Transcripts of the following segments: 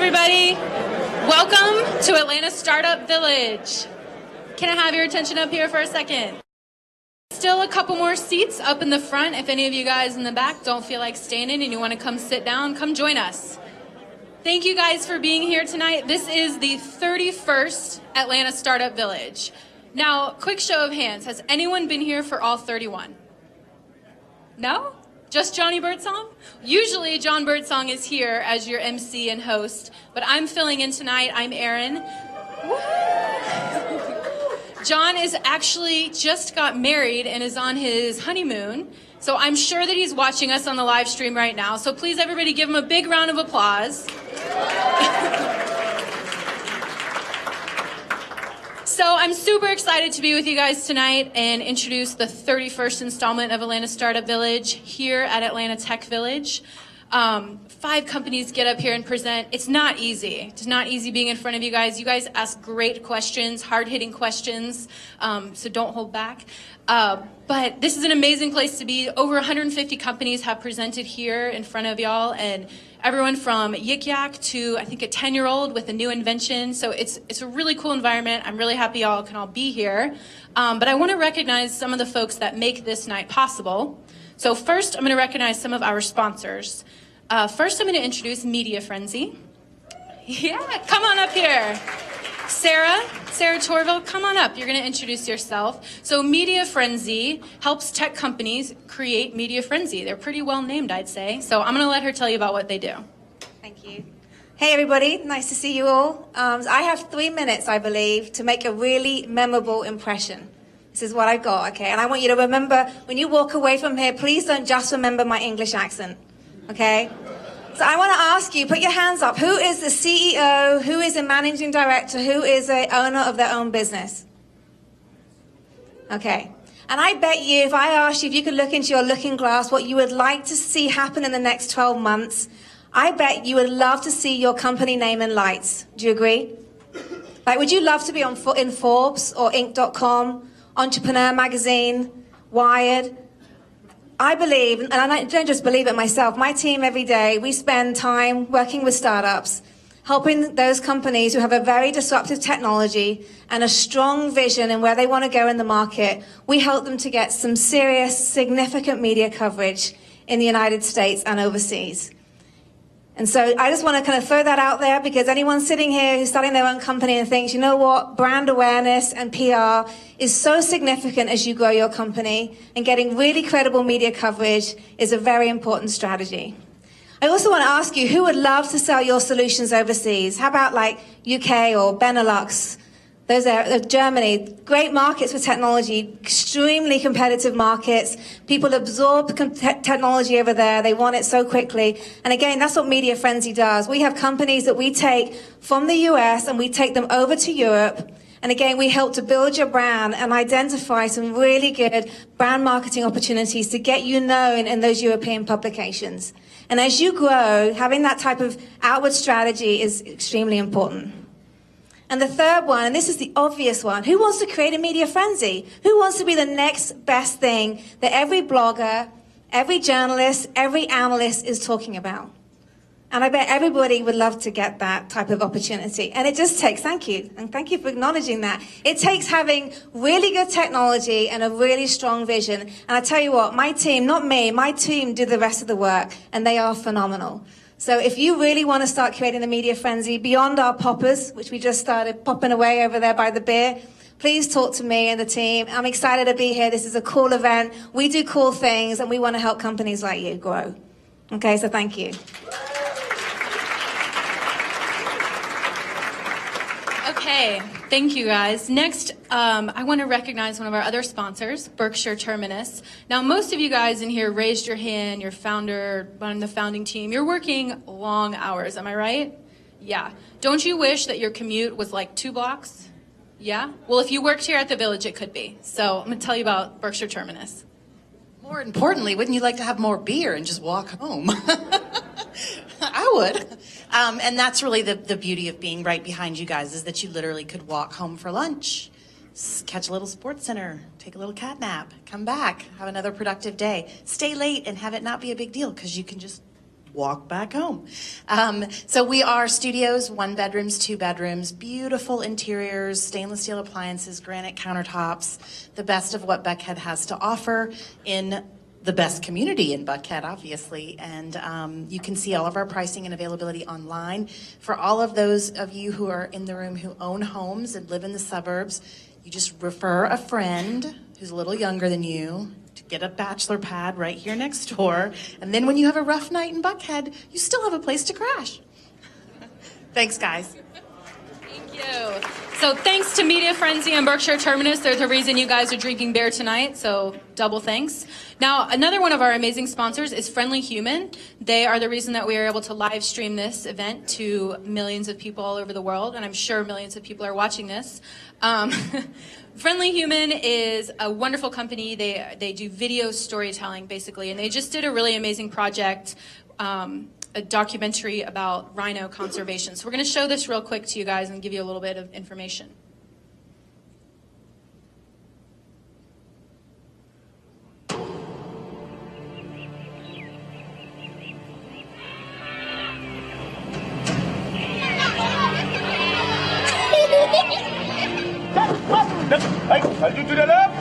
everybody. Welcome to Atlanta Startup Village. Can I have your attention up here for a second? Still a couple more seats up in the front. If any of you guys in the back don't feel like standing and you want to come sit down, come join us. Thank you guys for being here tonight. This is the 31st Atlanta Startup Village. Now, quick show of hands. Has anyone been here for all 31? No? Just Johnny Birdsong? Usually John Birdsong is here as your MC and host, but I'm filling in tonight. I'm Erin. John is actually just got married and is on his honeymoon, so I'm sure that he's watching us on the live stream right now. So please, everybody, give him a big round of applause. So I'm super excited to be with you guys tonight and introduce the 31st installment of Atlanta Startup Village here at Atlanta Tech Village. 5 companies get up here and present. It's not easy. It's not easy being in front of you guys. You guys ask great questions, hard-hitting questions, so don't hold back. But this is an amazing place to be. Over 150 companies have presented here in front of y'all, and everyone from Yik Yak to, I think, a 10-year-old with a new invention. So it's a really cool environment. I'm really happy y'all can all be here. But I want to recognize some of the folks that make this night possible. So first, I'm going to recognize some of our sponsors. First, I'm going to introduce Media Frenzy. Yeah, come on up here. Sarah Torville, come on up. You're going to introduce yourself. So Media Frenzy helps tech companies create Media Frenzy. They're pretty well named, I'd say. So I'm going to let her tell you about what they do. Thank you. Hey, everybody. Nice to see you all. I have 3 minutes, I believe, to make a really memorable impression. This is what I've got, okay? And I want you to remember, when you walk away from here, please don't just remember my English accent, okay? So I want to ask you, put your hands up. Who is the CEO? Who is a managing director? Who is an owner of their own business? Okay. And I bet you, if I asked you if you could look into your looking glass, what you would like to see happen in the next 12 months, I bet you would love to see your company name in lights. Do you agree? Like, would you love to be in Forbes or Inc.com, Entrepreneur Magazine, Wired? I believe, and I don't just believe it myself, my team every day, we spend time working with startups, helping those companies who have a very disruptive technology and a strong vision in where they want to go in the market. We help them to get some serious, significant media coverage in the United States and overseas. And so I just want to kind of throw that out there, because anyone sitting here who's starting their own company and thinks, you know what, brand awareness and PR is so significant as you grow your company, and getting really credible media coverage is a very important strategy. I also want to ask you, who would love to sell your solutions overseas? How about like UK or Benelux? Those are Germany, great markets for technology, extremely competitive markets. People absorb technology over there. They want it so quickly. And again, that's what Media Frenzy does. We have companies that we take from the US and we take them over to Europe. And again, we help to build your brand and identify some really good brand marketing opportunities to get you known in those European publications. And as you grow, having that type of outward strategy is extremely important. And the third one, and this is the obvious one, who wants to create a media frenzy? Who wants to be the next best thing that every blogger, every journalist, every analyst is talking about? And I bet everybody would love to get that type of opportunity. And it just takes, thank you, and thank you for acknowledging that. It takes having really good technology and a really strong vision. And I tell you what, my team, not me, my team do the rest of the work, and they are phenomenal. So if you really want to start creating the media frenzy beyond our poppers, which we just started popping away over there by the beer, please talk to me and the team. I'm excited to be here. This is a cool event. We do cool things, and we want to help companies like you grow. Okay, so thank you. Okay, thank you guys. Next, I want to recognize one of our other sponsors, Berkshire Terminus. Now, most of you guys in here raised your hand, you're founder, on the founding team. You're working long hours, am I right? Yeah. Don't you wish that your commute was like 2 blocks? Yeah? Well, if you worked here at the Village, it could be. So I'm going to tell you about Berkshire Terminus. More importantly, wouldn't you like to have more beer and just walk home? I would. And that's really the beauty of being right behind you guys, is that you literally could walk home for lunch, catch a little sports center, take a little cat nap, come back, have another productive day, stay late and have it not be a big deal because you can just walk back home. So we are studios, 1 bedrooms, 2 bedrooms, beautiful interiors, stainless steel appliances, granite countertops, the best of what Buckhead has to offer in the best community in Buckhead, obviously. And you can see all of our pricing and availability online. For all of those of you who are in the room who own homes and live in the suburbs, you just refer a friend who's a little younger than you to get a bachelor pad right here next door. And then when you have a rough night in Buckhead, you still have a place to crash. Thanks, guys. Thank you. So thanks to Media Frenzy and Berkshire Terminus. They're the reason you guys are drinking beer tonight, so double thanks. Now, another one of our amazing sponsors is Friendly Human. They are the reason that we are able to live stream this event to millions of people all over the world, and I'm sure millions of people are watching this. Friendly Human is a wonderful company. They do video storytelling, basically, and they just did a really amazing project, a documentary about rhino conservation. So we're going to show this real quick to you guys and give you a little bit of information. To the left.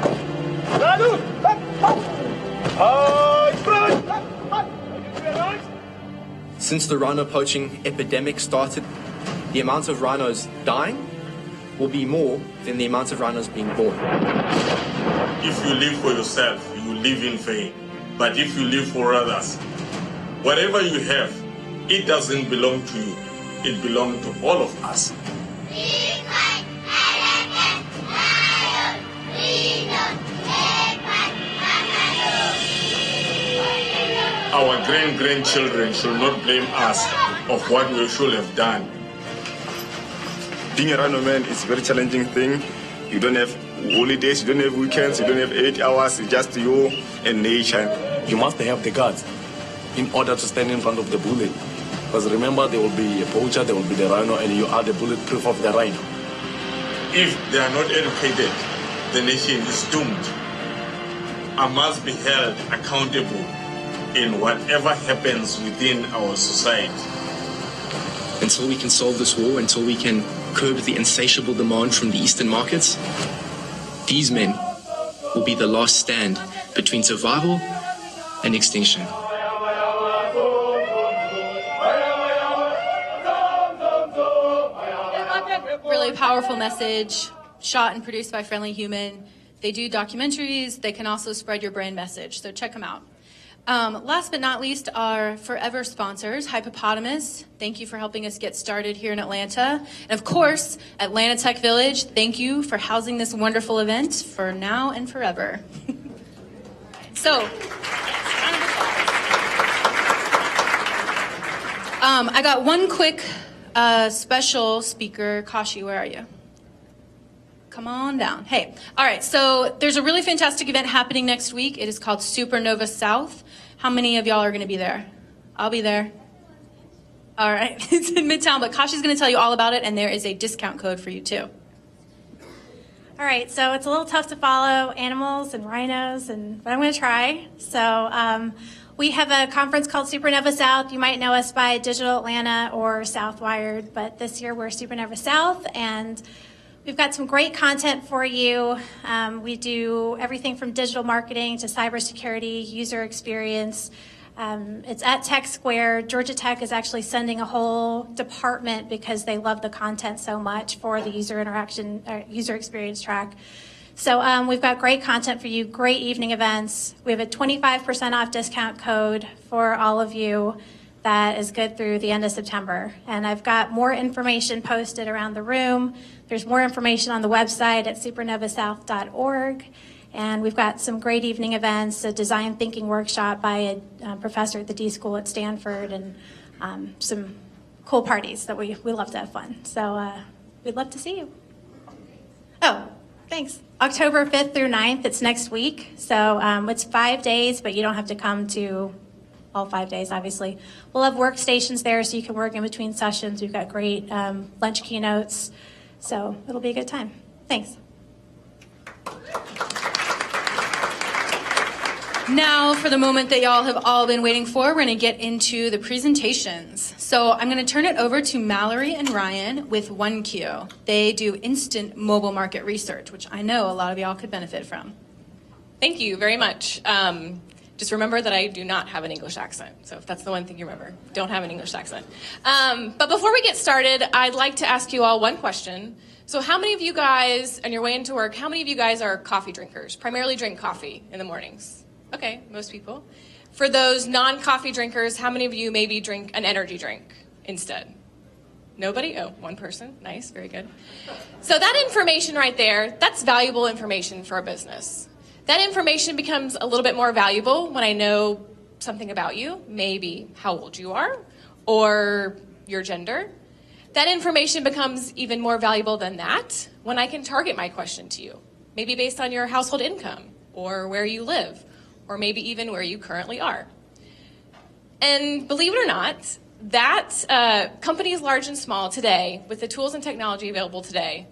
Since the rhino poaching epidemic started, the amount of rhinos dying will be more than the amount of rhinos being born. If you live for yourself, you live in vain. But if you live for others, whatever you have, it doesn't belong to you. It belongs to all of us. Our grandchildren should not blame us of what we should have done. Being a rhino man is a very challenging thing. You don't have holidays, you don't have weekends, you don't have 8 hours, it's just you and nature. You must have the guts in order to stand in front of the bullet. Because remember, there will be a poacher, there will be the rhino, and you are the bulletproof of the rhino. If they are not educated, the nation is doomed. I must be held accountable in whatever happens within our society. Until we can solve this war, until we can curb the insatiable demand from the Eastern markets, these men will be the last stand between survival and extinction. Really powerful message, shot and produced by Friendly Human. They do documentaries. They can also spread your brand message, so check them out. Last but not least, our forever sponsors, Hippopotamus. Thank you for helping us get started here in Atlanta. And of course, Atlanta Tech Village, thank you for housing this wonderful event for now and forever. So, I got one quick special speaker. Kashi, where are you? Come on down. Hey. All right. So there's a really fantastic event happening next week. It is called Supernova South. How many of y'all are going to be there? I'll be there. All right. It's in Midtown, but Kashi's going to tell you all about it, and there is a discount code for you, too. All right. So it's a little tough to follow animals and rhinos, but I'm going to try. So we have a conference called Supernova South. You might know us by Digital Atlanta or Southwired, but this year we're Supernova South, and we've got some great content for you. We do everything from digital marketing to cybersecurity, user experience. It's at Tech Square. Georgia Tech is actually sending a whole department because they love the content so much for the user experience track. So we've got great content for you, great evening events. We have a 25% off discount code for all of you that is good through the end of September. And I've got more information posted around the room. There's more information on the website at supernovasouth.org. And we've got some great evening events, a design thinking workshop by a professor at the D School at Stanford, and some cool parties that we love to have fun. So we'd love to see you. Oh, thanks. October 5th through 9th, it's next week. So it's 5 days, but you don't have to come to all 5 days, obviously. We'll have workstations there so you can work in between sessions. We've got great lunch keynotes. So it'll be a good time. Thanks. Now, for the moment that y'all have all been waiting for, we're going to get into the presentations. So I'm going to turn it over to Mallory and Ryan with 1Q. They do instant mobile market research, which I know a lot of y'all could benefit from. Thank you very much. Just remember that I do not have an English accent. So if that's the one thing you remember, don't have an English accent. But before we get started, I'd like to ask you all one question. So how many of you guys, on your way into work, how many of you guys are coffee drinkers? Primarily drink coffee in the mornings? Okay, most people. For those non-coffee drinkers, how many of you maybe drink an energy drink instead? Nobody? Oh, one person. Nice, very good. So that information right there, that's valuable information for a business. That information becomes a little bit more valuable when I know something about you, maybe how old you are or your gender. That information becomes even more valuable than that when I can target my question to you, maybe based on your household income or where you live, or maybe even where you currently are. And believe it or not, that companies large and small today, with the tools and technology available today,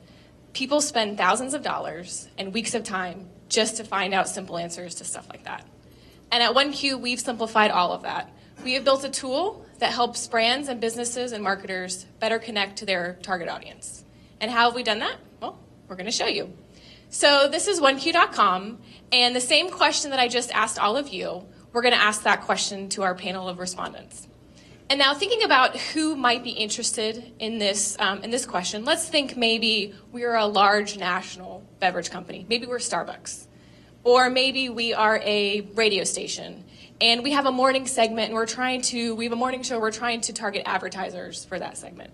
people spend thousands of dollars and weeks of time just to find out simple answers to stuff like that. And at 1Q, we've simplified all of that. We have built a tool that helps brands and businesses and marketers better connect to their target audience. And how have we done that? Well, we're going to show you. So this is 1Q.com, and the same question that I just asked all of you, we're going to ask that question to our panel of respondents. And now thinking about who might be interested in this question, let's think maybe we're a large national beverage company. Maybe we're Starbucks. Or maybe we are a radio station, and we have a morning segment, and we have a morning show, we're trying to target advertisers for that segment.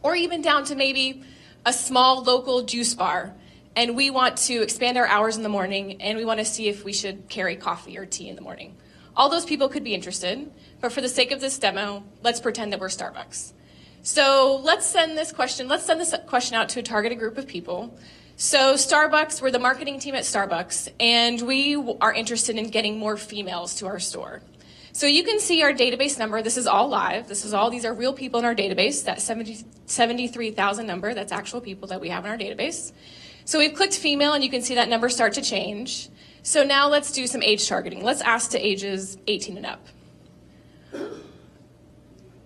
Or even down to maybe a small local juice bar, and we want to expand our hours in the morning, and we want to see if we should carry coffee or tea in the morning. All those people could be interested, but for the sake of this demo, let's pretend that we're Starbucks. So let's send this question out to a targeted group of people. So Starbucks, we're the marketing team at Starbucks, and we are interested in getting more females to our store. So you can see our database number. This is all live. These are real people in our database. That 73,000 number, that's actual people that we have in our database. So we've clicked female, and you can see that number start to change. So now let's do some age targeting. Let's ask to ages 18 and up.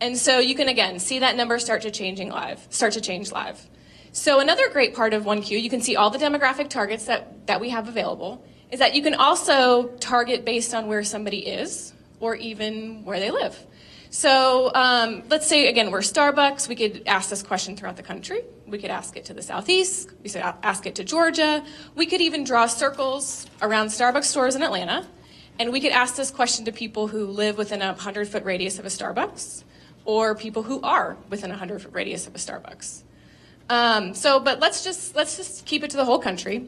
And so you can, again, see that number start to change live. So another great part of 1Q, you can see all the demographic targets that we have available, is that you can also target based on where somebody is or even where they live. So let's say, again, we're Starbucks. We could ask this question throughout the country. We could ask it to the Southeast. We could ask it to Georgia. We could even draw circles around Starbucks stores in Atlanta. And we could ask this question to people who live within a 100-foot radius of a Starbucks or people who are within a 100-foot radius of a Starbucks. But let's just keep it to the whole country.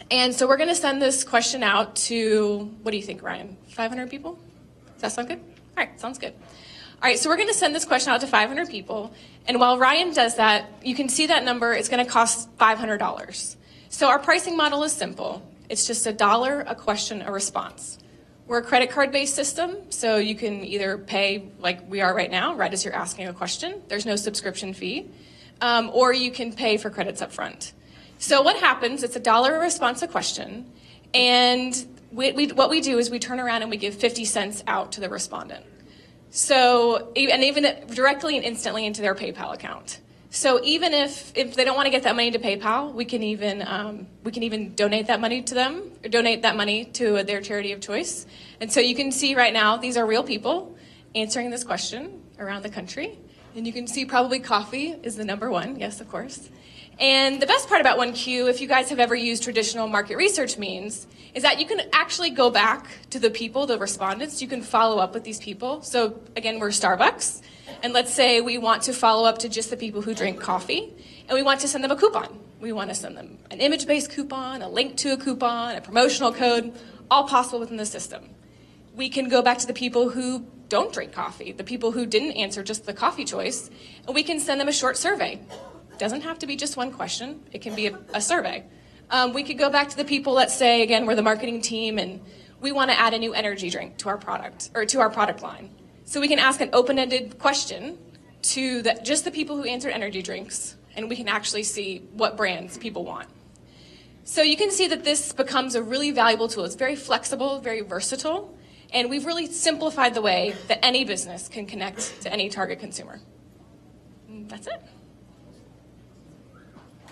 And so we're going to send this question out to, what do you think, Ryan? 500 people? Does that sound good? All right, sounds good. All right, so we're going to send this question out to 500 people. And while Ryan does that, you can see that number. It's going to cost $500. So our pricing model is simple. It's just $1 a question, a response. We're a credit card-based system, so you can either pay like we are right now, right as you're asking a question. There's no subscription fee. Or you can pay for credits up front. So what happens, it's $1 a response a question, and what we do is we turn around and we give 50 cents out to the respondent. So, and even directly and instantly into their PayPal account. So even if they don't want to get that money to PayPal, we can even donate that money to them, or donate that money to their charity of choice. And so you can see right now, these are real people answering this question around the country. And you can see probably coffee is the number one, yes, of course. And the best part about 1Q, if you guys have ever used traditional market research means, is that you can actually go back to the people, the respondents. You can follow up with these people. So again, we're Starbucks. And let's say we want to follow up to just the people who drink coffee. And we want to send them a coupon. We want to send them an image-based coupon, a link to a coupon, a promotional code, all possible within the system. We can go back to the people who don't drink coffee, the people who didn't answer just the coffee choice, and we can send them a short survey. Doesn't have to be just one question. It can be a survey. We could go back to the people, let's say, again, we're the marketing team, and we want to add a new energy drink to our product, or to our product line. So we can ask an open-ended question to just the people who answered energy drinks, and we can actually see what brands people want. So you can see that this becomes a really valuable tool. It's very flexible, very versatile, and we've really simplified the way that any business can connect to any target consumer. And that's it.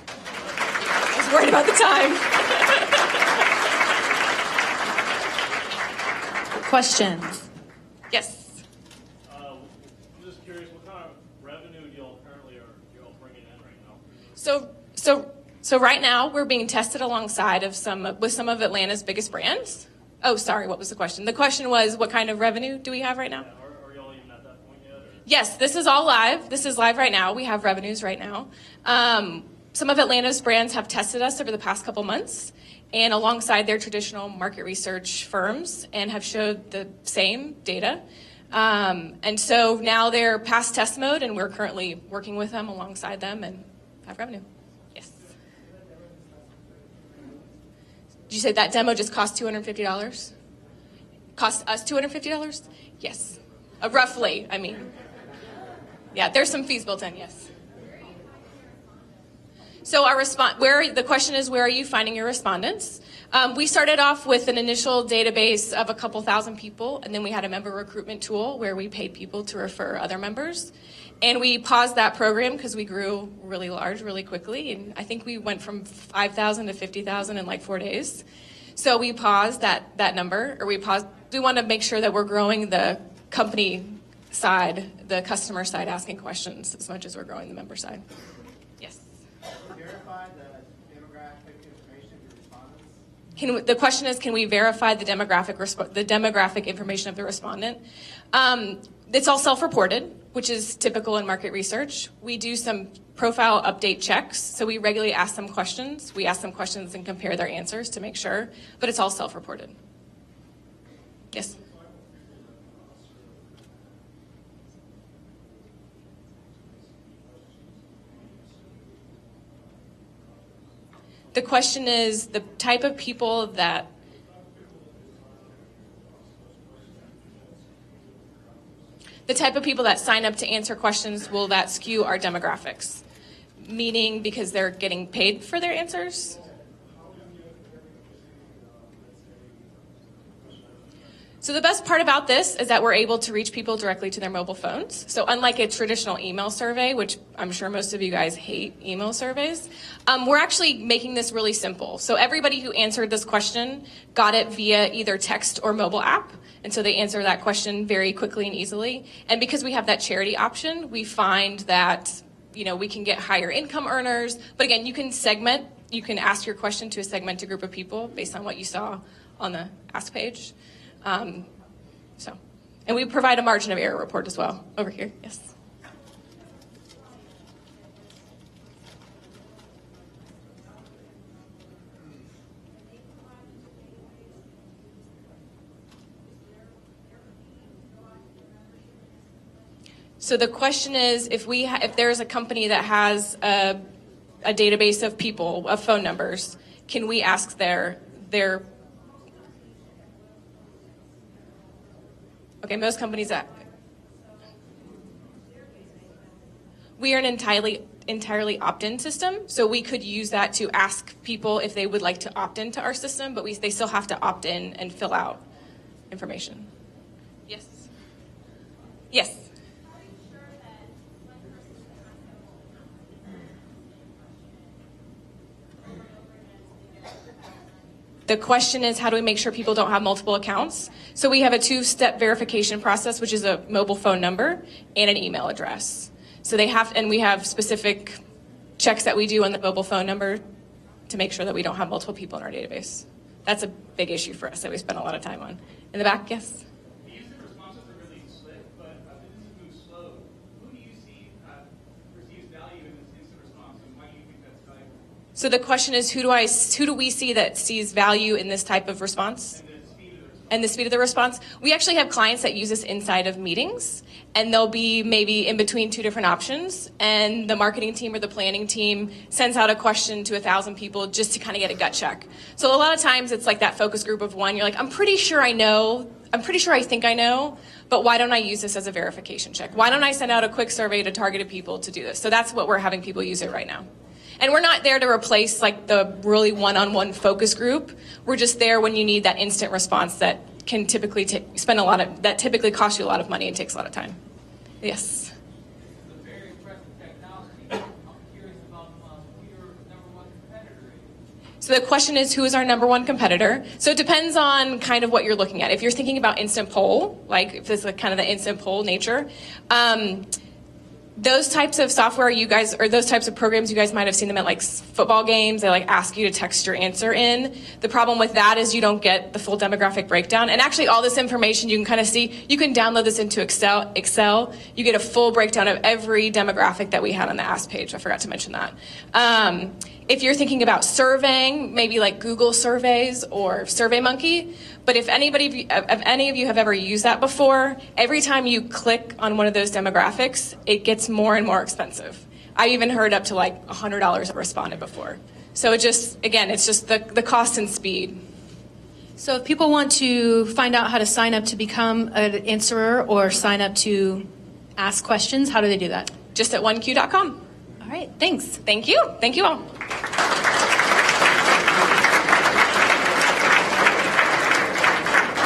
I was worried about the time. Questions? Yes. I'm just curious, what kind of revenue do y'all currently are bringing in right now? So right now we're being tested alongside of some of Atlanta's biggest brands. Oh, sorry, what was the question? The question was, what kind of revenue do we have right now? Are y'all even at that point yet? Or? Yes, this is all live. This is live right now. We have revenues right now. Some of Atlanta's brands have tested us over the past couple months and alongside their traditional market research firms and have showed the same data. And so now they're past test mode and we're currently working with them alongside them and have revenue. Yes. Did you say that demo just cost $250? Cost us $250? Yes. Roughly, I mean. Yeah, there's some fees built in, yes. So our the question is, where are you finding your respondents? We started off with an initial database of a couple thousand people, and then we had a member recruitment tool where we paid people to refer other members. And we paused that program because we grew really large really quickly, and I think we went from 5,000 to 50,000 in like 4 days. So we paused that number, or we want to make sure that we're growing the company side, the customer side, asking questions as much as we're growing the member side. Yes. Verify the demographic information of your respondents? The question is, can we verify the demographic information of the respondent? It's all self-reported, which is typical in market research. We do some profile update checks, so we regularly ask them questions. We ask them questions and compare their answers to make sure, but it's all self-reported. Yes? The question is the type of people that sign up to answer questions, will that skew our demographics? Meaning because they're getting paid for their answers? So the best part about this is that we're able to reach people directly to their mobile phones. So unlike a traditional email survey, which I'm sure most of you guys hate email surveys, we're actually making this really simple. So everybody who answered this question got it via either text or mobile app. And so they answer that question very quickly and easily. And because we have that charity option, we find that, we can get higher income earners. But again, you can ask your question to a segmented group of people based on what you saw on the ask page. And we provide a margin of error report as well over here. Yes. So the question is, if there's a company that has a database of people, of phone numbers, can we ask their okay, most companies we are an entirely opt-in system, so we could use that to ask people if they would like to opt into our system, but they still have to opt in and fill out information. Yes. Yes. The question is, how do we make sure people don't have multiple accounts? So we have a two-step verification process, which is a mobile phone number and an email address. So we have specific checks that we do on the mobile phone number to make sure that we don't have multiple people in our database. That's a big issue for us that we spend a lot of time on. In the back, yes? The user responses are really slick, but businesses move slow. Who do you see perceives value in this instant response, and why do you think that's valuable? So the question is, who do we see that sees value in this type of response? And the speed of the response. We actually have clients that use this inside of meetings, and they'll be maybe in between two different options, and the marketing team or the planning team sends out a question to 1,000 people just to kind of get a gut check. So a lot of times it's like that focus group of one. You're like, I'm pretty sure I think I know, but why don't I use this as a verification check? Why don't I send out a quick survey to targeted people to do this? So that's what we're having people use it right now. And we're not there to replace like the really one-on-one focus group. We're just there when you need that instant response that can typically that typically costs you a lot of money and takes a lot of time. Yes. So the question is, who is our number one competitor? So it depends on kind of what you're looking at. If you're thinking about instant poll, like if it's like kind of the instant poll nature, those types of software you guys, or those types of programs, you guys might have seen them at like football games. They like ask you to text your answer in. The problem with that is you don't get the full demographic breakdown. And actually all this information you can kind of see, you can download this into Excel. You get a full breakdown of every demographic that we had on the Ask page. I forgot to mention that. If you're thinking about surveying, maybe like Google surveys or SurveyMonkey, but if any of you have ever used that before, every time you click on one of those demographics, it gets more and more expensive. I even heard up to like $100 a respondent before. So it just, again, it's just the cost and speed. So if people want to find out how to sign up to become an answerer or sign up to ask questions, how do they do that? Just at oneq.com. All right, thanks. Thank you. Thank you all.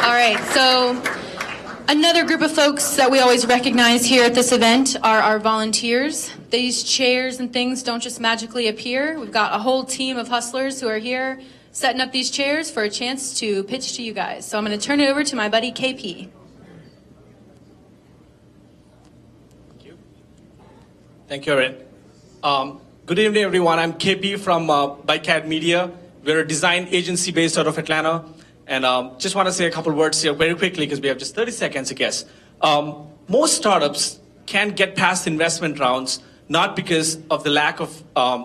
All right, so another group of folks that we always recognize here at this event are our volunteers. These chairs and things don't just magically appear. We've got a whole team of hustlers who are here setting up these chairs for a chance to pitch to you guys. So I'm going to turn it over to my buddy KP. Thank you, Erin. Good evening, everyone. I'm KP from BikeCAD Media. We're a design agency based out of Atlanta. And just want to say a couple words here very quickly because we have just 30 seconds, I guess. Most startups can't get past investment rounds, not because of the lack of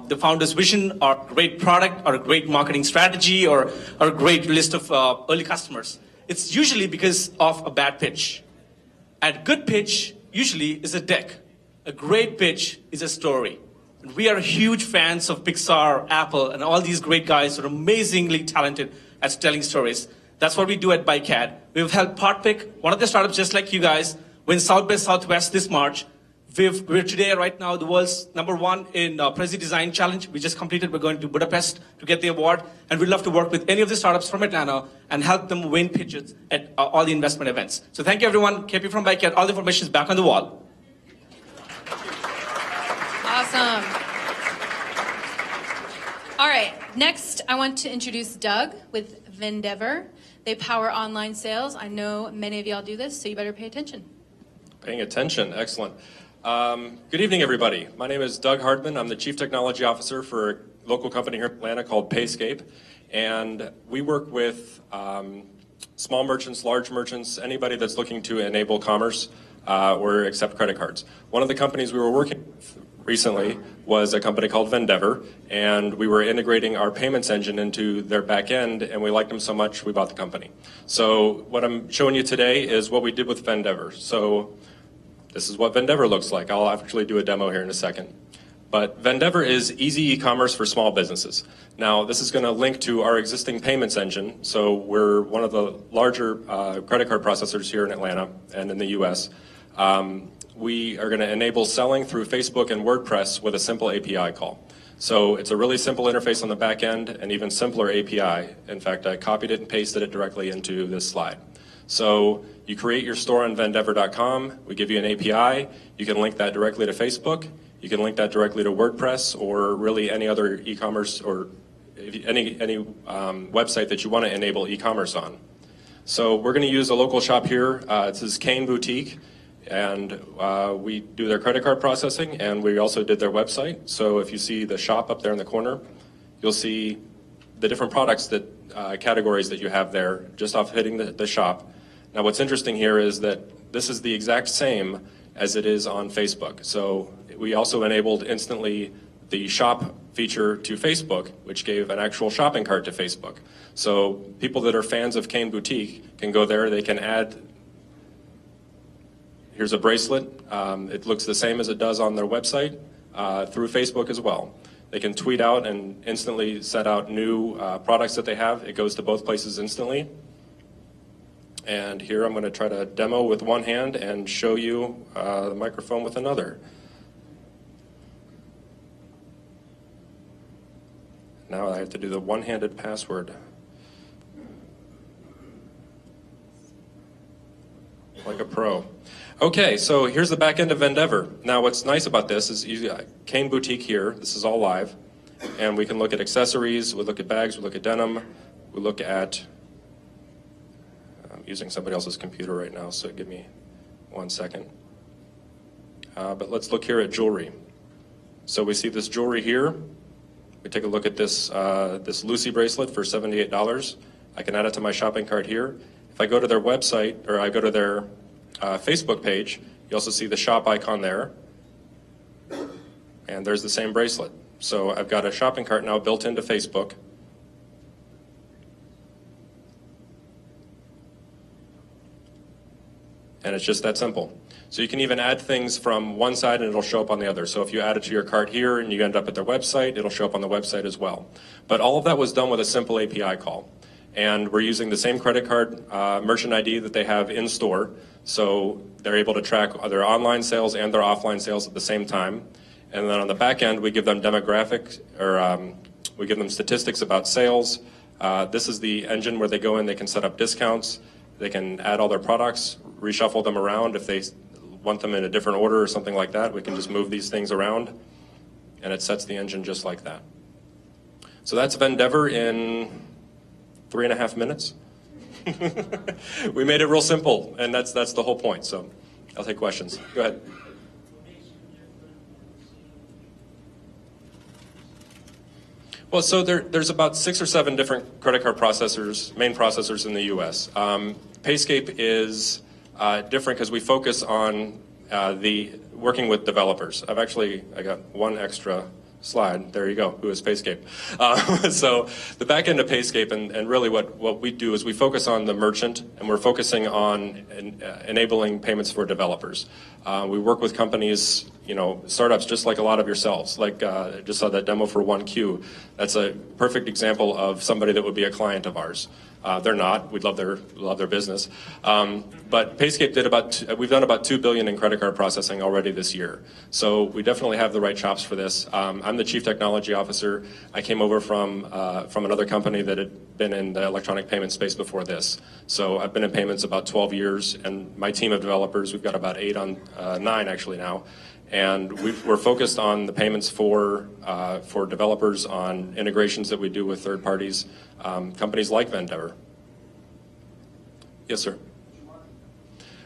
the founder's vision or great product or a great marketing strategy or a great list of early customers. It's usually because of a bad pitch. And a good pitch usually is a deck. A great pitch is a story. We are huge fans of Pixar, Apple, and all these great guys who are amazingly talented at telling stories. That's what we do at BikeCAD. We've helped Partpick, one of the startups just like you guys, win South by Southwest this March. We're today, right now, the world's #1 in Prezi Design Challenge. We just completed. We're going to Budapest to get the award. And we'd love to work with any of the startups from Atlanta and help them win pitches at all the investment events. So thank you, everyone. KP from BikeCAD. All the information is back on the wall. Awesome. All right, next I want to introduce Doug with Vendever. They power online sales. I know many of y'all do this, so you better pay attention. Paying attention, excellent. Good evening, everybody. My name is Doug Hardman. I'm the Chief Technology Officer for a local company here in Atlanta called Payscape. And we work with small merchants, large merchants, anybody that's looking to enable commerce or accept credit cards. One of the companies we were working with recently was a company called Vendever, and we were integrating our payments engine into their back end, and we liked them so much we bought the company. So what I'm showing you today is what we did with Vendever. So this is what Vendever looks like. I'll actually do a demo here in a second. But Vendever is easy e-commerce for small businesses. Now, this is going to link to our existing payments engine. So we're one of the larger credit card processors here in Atlanta and in the US. We are going to enable selling through Facebook and WordPress with a simple API call. So it's a really simple interface on the back end, and even simpler API. In fact, I copied it and pasted it directly into this slide. So you create your store on Vendever.com. We give you an API. You can link that directly to Facebook. You can link that directly to WordPress or really any other e-commerce or any website that you want to enable e-commerce on. So we're going to use a local shop here. It says Kane Boutique. And we do their credit card processing, and we also did their website. So if you see the shop up there in the corner, you'll see the different products that categories that you have there just off hitting the shop. Now what's interesting here is that this is the exact same as it is on Facebook. So we also enabled instantly the shop feature to Facebook, which gave an actual shopping cart to Facebook. So people that are fans of Kane Boutique can go there, they can add. Here's a bracelet. It looks the same as it does on their website through Facebook as well. They can tweet out and instantly set out new products that they have. It goes to both places instantly. And here I'm going to try to demo with one hand and show you the microphone with another. Now I have to do the one-handed password. Like a pro. Okay, so here's the back end of Vendever. Now what's nice about this is you got Kane Boutique here. This is all live. And we can look at accessories, we look at bags, we look at denim, we look at, I'm using somebody else's computer right now, so give me 1 second. But let's look here at jewelry. So we see this jewelry here. We take a look at this, this Lucy bracelet for $78. I can add it to my shopping cart here. If I go to their website, or I go to their Facebook page, you also see the shop icon there. And there's the same bracelet. So I've got a shopping cart now built into Facebook. And it's just that simple. So you can even add things from one side and it'll show up on the other. So if you add it to your cart here and you end up at their website, it'll show up on the website as well. But all of that was done with a simple API call. And we're using the same credit card merchant ID that they have in store. So they're able to track their online sales and their offline sales at the same time. And then on the back end, we give them demographics, or we give them statistics about sales. This is the engine where they go in, they can set up discounts, they can add all their products, reshuffle them around. If they want them in a different order or something like that, we can just move these things around, and it sets the engine just like that. So that's Vendever in 3.5 minutes. We made it real simple, and that's the whole point. So I'll take questions. Go ahead. Well, so there's about 6 or 7 different credit card processors, main processors in the U.S. Payscape is different because we focus on working with developers. I got one extra slide. There you go. Who is Payscape? So the back end of Payscape, and really what we do is we focus on the merchant, and we're focusing on enabling payments for developers. We work with companies, startups just like a lot of yourselves. Like I just saw that demo for 1Q. That's a perfect example of somebody that would be a client of ours. They're not. We'd love their business. But Payscape we've done about $2 billion in credit card processing already this year. So we definitely have the right chops for this. I'm the Chief Technology Officer. I came over from another company that had been in the electronic payment space before this. So I've been in payments about 12 years, and my team of developers, we've got about 9 actually now. And we're focused on the payments for developers, on integrations that we do with third parties, companies like Vendever. Yes, sir.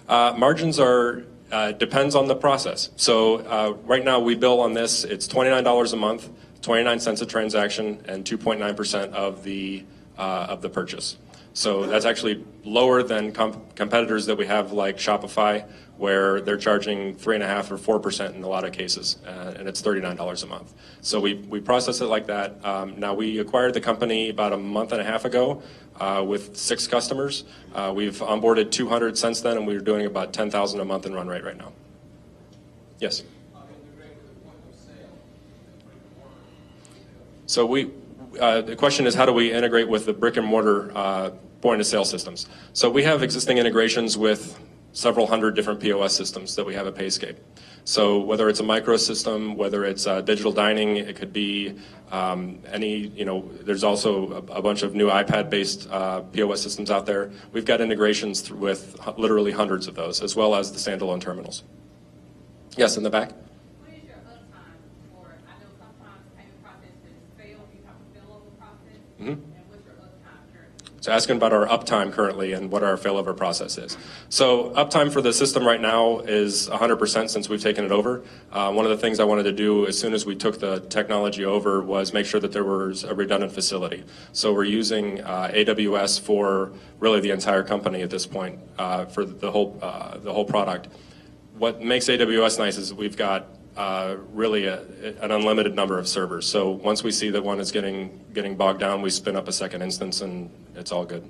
Margins depends on the process. So right now we bill on this, it's $29 a month, 29 cents a transaction, and 2.9% of the purchase. So that's actually lower than competitors that we have like Shopify, where they're charging 3.5% or 4% in a lot of cases, and it's $39 a month. So we process it like that. Now we acquired the company about a month and a half ago with 6 customers. We've onboarded 200 since then, and we're doing about 10,000 a month in run rate right now. Yes. So the question is, how do we integrate with the brick and mortar point of sale systems? So we have existing integrations with several hundred different POS systems that we have at Payscape. So whether it's a micro system, whether it's digital dining, it could be there's also a bunch of new iPad-based POS systems out there. We've got integrations with literally hundreds of those, as well as the standalone terminals. Yes, in the back? What is your uptime for, I know sometimes payment processes fail, you have a failover process, and what's your uptime currently? So asking about our uptime currently and what our failover process is. So uptime for the system right now is 100% since we've taken it over. One of the things I wanted to do as soon as we took the technology over was make sure that there was a redundant facility. So we're using AWS for really the entire company at this point for the whole product. What makes AWS nice is we've got really an unlimited number of servers. So once we see that one is getting bogged down, we spin up a second instance and it's all good.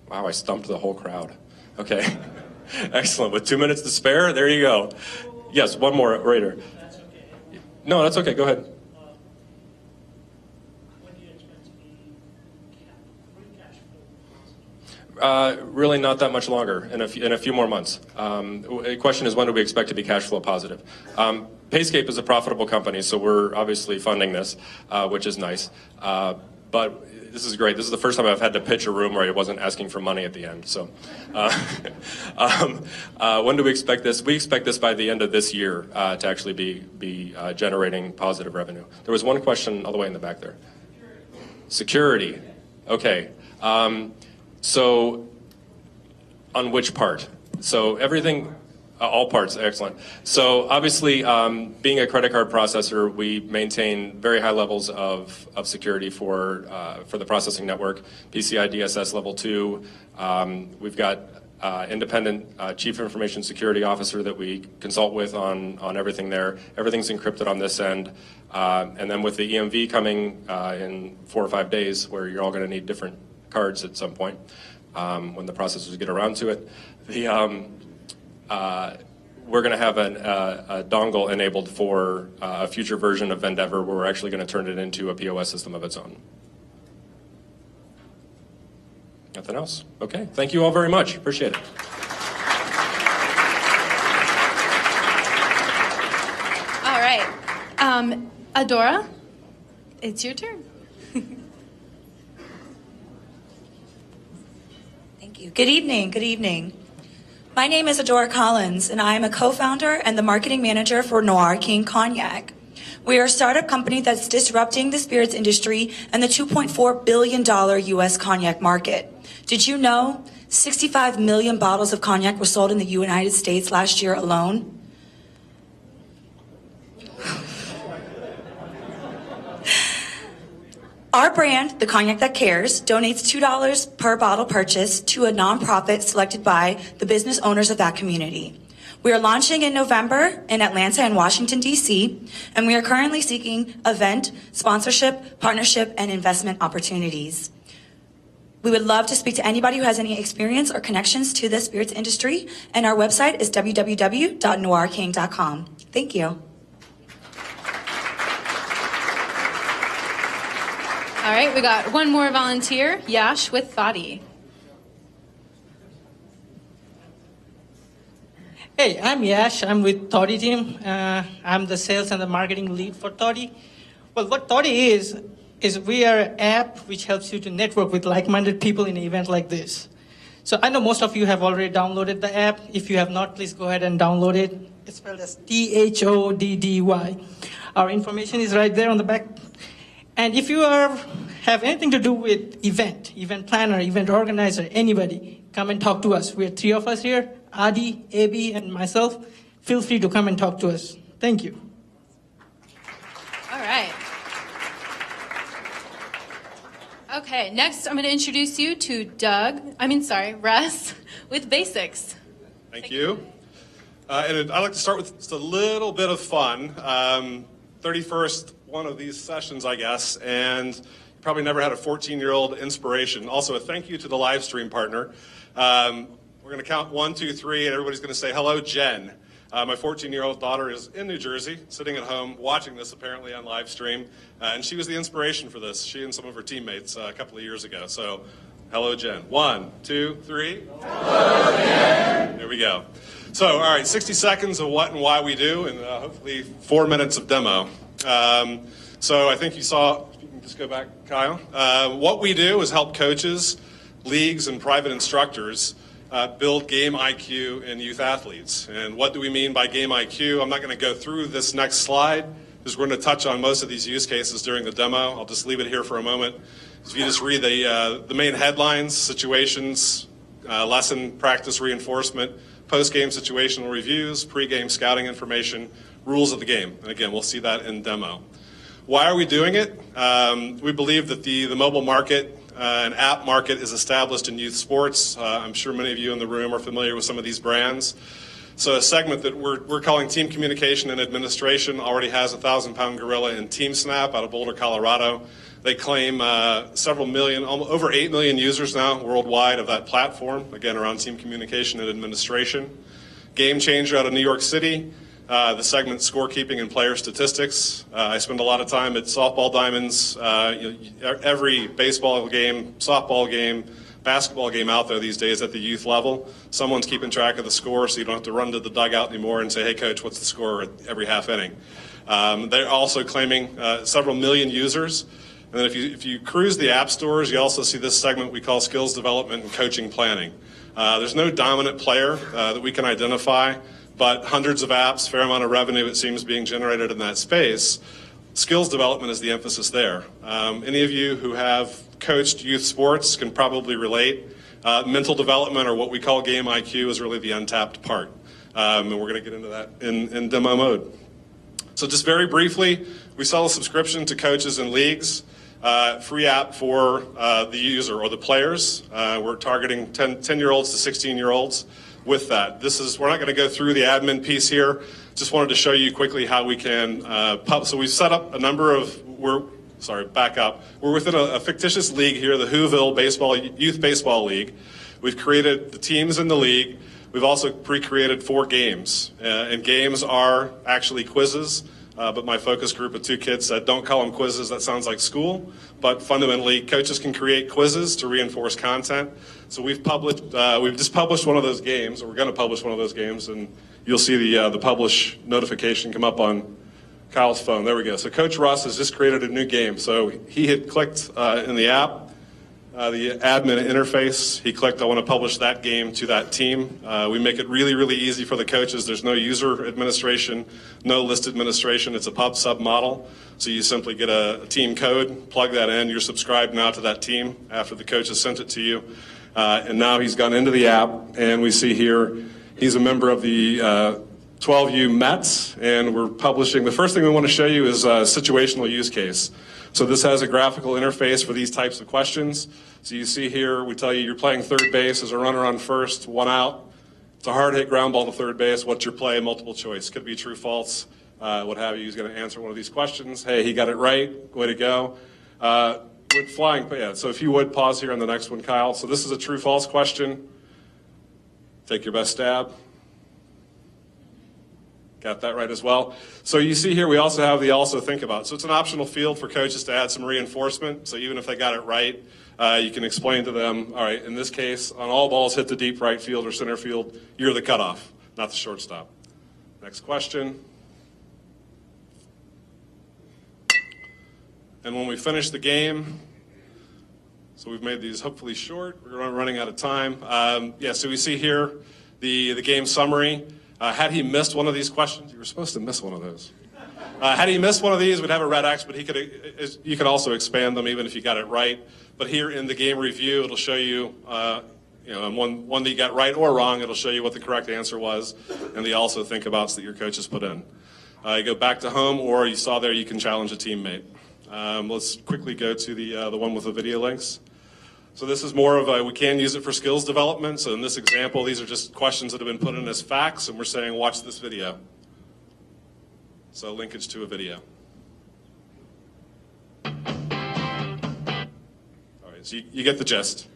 Wow, I stumped the whole crowd. Okay, excellent. With 2 minutes to spare, there you go. Yes, one more, Raider. That's okay. No, that's okay, go ahead. When do you expect to be free cash Really not that much longer, in a few more months. The question is, when do we expect to be cash flow positive? Payscape is a profitable company, so we're obviously funding this, which is nice. But this is great. This is the first time I've had to pitch a room where I wasn't asking for money at the end. So when do we expect this? We expect this by the end of this year to actually be generating positive revenue. There was one question all the way in the back there. Security. Okay. So on which part? So everything, all parts, excellent. So obviously, being a credit card processor, we maintain very high levels of security for the processing network, PCI DSS level 2. We've got independent chief information security officer that we consult with on everything there. Everything's encrypted on this end. And then with the EMV coming in 4 or 5 days, where you're all going to need different cards at some point when the processors get around to it, we're going to have a dongle enabled for a future version of Vendever, where we're actually going to turn it into a POS system of its own. Nothing else? Okay. Thank you all very much. Appreciate it. All right. Adora, it's your turn. Thank you. Good evening. Good evening. My name is Adora Collins, and I am a co-founder and the marketing manager for Noir King Cognac. We are a startup company that's disrupting the spirits industry and the $2.4 billion U.S. cognac market. Did you know 65 million bottles of cognac were sold in the United States last year alone? Our brand, The Cognac That Cares, donates $2 per bottle purchase to a nonprofit selected by the business owners of that community. We are launching in November in Atlanta and Washington, D.C., and we are currently seeking event, sponsorship, partnership, and investment opportunities. We would love to speak to anybody who has any experience or connections to the spirits industry, and our website is www.noirking.com. Thank you. All right, we got one more volunteer, Yash with Thoughty. Hey, I'm Yash. I'm with Thoughty team. I'm the sales and the marketing lead for Thoughty. Well, what Thoughty is we are an app which helps you to network with like-minded people in an event like this. So I know most of you have already downloaded the app. If you have not, please go ahead and download it. It's spelled as THODDY. Our information is right there on the back. And if you have anything to do with event planner, event organizer, anybody, come and talk to us. We are 3 of us here, Adi, AB, and myself. Feel free to come and talk to us. Thank you. All right. Okay, next I'm going to introduce you to Russ with Basics. Thank you. And I'd like to start with just a little bit of fun. 31st one of these sessions, I guess, and you probably never had a 14-year-old inspiration. Also, a thank you to the live stream partner. We're going to count 1, 2, 3, and everybody's going to say, hello, Jen. My 14-year-old daughter is in New Jersey, sitting at home, watching this apparently on live stream, and she was the inspiration for this, she and some of her teammates a couple of years ago. So, hello, Jen. 1, 2, 3. Hello, Jen. There we go. So, all right, 60 seconds of what and why we do, and hopefully 4 minutes of demo. So I think you saw, if you can just go back, Kyle. What we do is help coaches, leagues, and private instructors build game IQ in youth athletes. And what do we mean by game IQ? I'm not going to go through this next slide, because we're going to touch on most of these use cases during the demo. I'll just leave it here for a moment. If you just read the main headlines, situations, lesson, practice, reinforcement, post-game situational reviews, pre-game scouting information, rules of the game. And again, we'll see that in demo. Why are we doing it? We believe that the mobile market and app market is established in youth sports. I'm sure many of you in the room are familiar with some of these brands. So a segment that we're calling Team Communication and Administration already has a 1,000-pound gorilla in TeamSnap out of Boulder, Colorado. They claim several million, over 8 million users now worldwide of that platform, again, around Team Communication and Administration. Game Changer out of New York City. The segment scorekeeping and player statistics. I spend a lot of time at softball diamonds. Every baseball game, softball game, basketball game out there these days at the youth level. Someone's keeping track of the score, so you don't have to run to the dugout anymore and say, hey, coach, what's the score at every half inning? They're also claiming several million users. And then if you cruise the app stores, you also see this segment we call skills development and coaching planning. There's no dominant player that we can identify, but hundreds of apps, fair amount of revenue, it seems, being generated in that space. Skills development is the emphasis there. Any of you who have coached youth sports can probably relate. Mental development, or what we call game IQ, is really the untapped part. And we're going to get into that in demo mode. So just very briefly, we sell a subscription to coaches and leagues, free app for the user or the players. We're targeting 10-year-olds to 16-year-olds with that. We're not going to go through the admin piece here. Just wanted to show you quickly how we can so we've set up a number of, back up. We're within a fictitious league here, the Whoville Youth Baseball League. We've created the teams in the league. We've also pre-created 4 games, and games are actually quizzes, but my focus group of 2 kids said, don't call them quizzes, that sounds like school, but fundamentally, coaches can create quizzes to reinforce content. So we've just published one of those games, or we're going to publish one of those games, and you'll see the publish notification come up on Kyle's phone. There we go. So Coach Russ has just created a new game. So he had clicked in the app, the admin interface. He clicked, I want to publish that game to that team. We make it really, really easy for the coaches. There's no user administration, no list administration. It's a pub-sub model. So you simply get a team code, plug that in. You're subscribed now to that team after the coach has sent it to you. And now he's gone into the app, and we see here he's a member of the 12U Mets, and we're publishing. The first thing we want to show you is a situational use case. So this has a graphical interface for these types of questions. So you see here, we tell you you're playing third base, there's a runner on first, 1 out. It's a hard hit ground ball to third base. What's your play? Multiple choice. Could be true, false, what have you. He's going to answer one of these questions. Hey, he got it right. Way to go. With flying, yeah, so if you would pause here on the next one, Kyle. So this is a true, false question. Take your best stab. Got that right as well. So you see here we also have the also think about. So it's an optional field for coaches to add some reinforcement. So even if they got it right, you can explain to them, all right, in this case, on all balls hit the deep right field or center field, you're the cutoff, not the shortstop. Next question. And when we finish the game, so we've made these hopefully short. We're running out of time. So we see here the game summary. Had he missed one of these questions, you were supposed to miss one of those. Had he missed one of these, we'd have a red X, but you could also expand them even if you got it right. But here in the game review, it'll show you, one that you got right or wrong, it'll show you what the correct answer was, and the also think abouts that your coaches put in. You go back to home, or you saw there you can challenge a teammate. Let's quickly go to the one with the video links. So this is more of we can use it for skills development. So in this example, these are just questions that have been put in as facts, and we're saying, watch this video. So linkage to a video. All right, so you get the gist.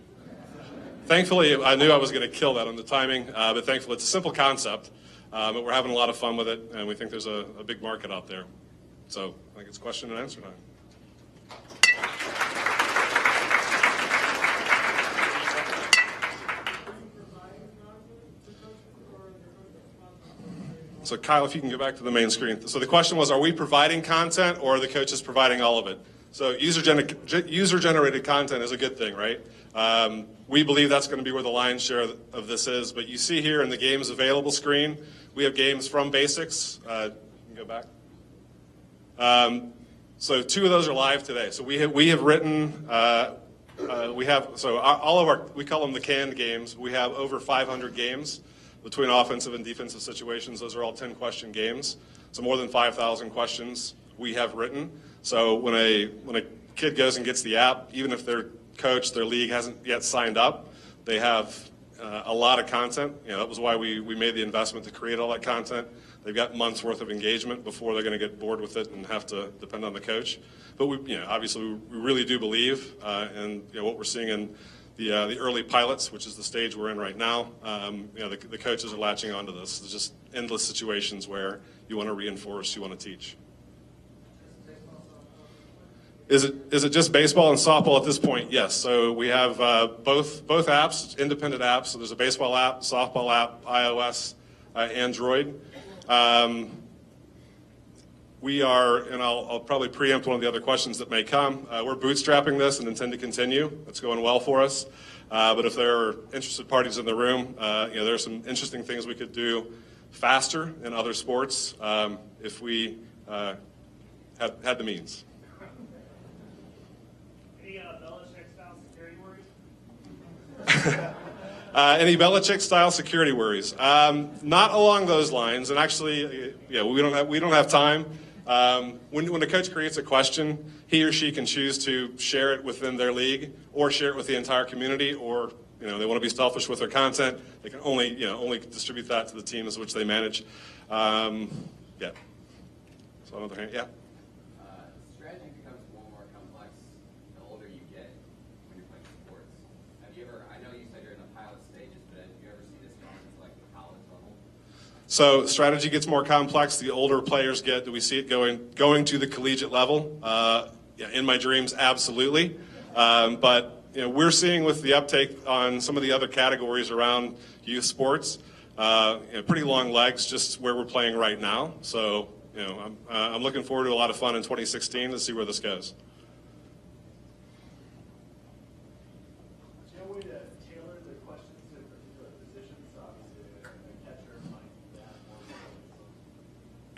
Thankfully, I knew I was going to kill that on the timing, but thankfully it's a simple concept, but we're having a lot of fun with it, and we think there's a big market out there. So I think it's question and answer time. So Kyle, if you can go back to the main screen. So the question was, are we providing content or are the coaches providing all of it? So user-generated content is a good thing, right? We believe that's going to be where the lion's share of this is. But you see here in the games available screen, we have games from basics. You can go back. So 2 of those are live today. So we have written, all of our, we call them the canned games. We have over 500 games between offensive and defensive situations. Those are all 10-question games. So more than 5,000 questions we have written. So when a kid goes and gets the app, even if their coach, their league hasn't yet signed up, they have a lot of content. That was why we made the investment to create all that content. They've got months worth of engagement before they're going to get bored with it and have to depend on the coach. But obviously we really do believe, and what we're seeing in the early pilots, which is the stage we're in right now, the coaches are latching onto this. There's just endless situations where you want to reinforce, you want to teach. Is it just baseball and softball at this point? Yes. So we have both apps, independent apps. So there's a baseball app, softball app, iOS, Android. We are, and I'll probably preempt one of the other questions that may come. We're bootstrapping this and intend to continue. It's going well for us. But if there are interested parties in the room, there are some interesting things we could do faster in other sports if we had the means. Any Belichick-style security worries? Any Belichick-style security worries? Not along those lines. And actually, we don't have time. When a coach creates a question, he or she can choose to share it within their league or share it with the entire community, or they want to be selfish with their content. They can only distribute that to the teams which they manage. Yeah. So on the other hand, yeah. Strategy becomes more and more complex the older you get when you're playing sports. Have you ever? I know you said you're in the pilot stages, but have you ever seen this going into like the college level? So strategy gets more complex the older players get. Do we see it going to the collegiate level? In my dreams, absolutely. But we're seeing with the uptake on some of the other categories around youth sports, pretty long legs just where we're playing right now. So I'm looking forward to a lot of fun in 2016 to see where this goes.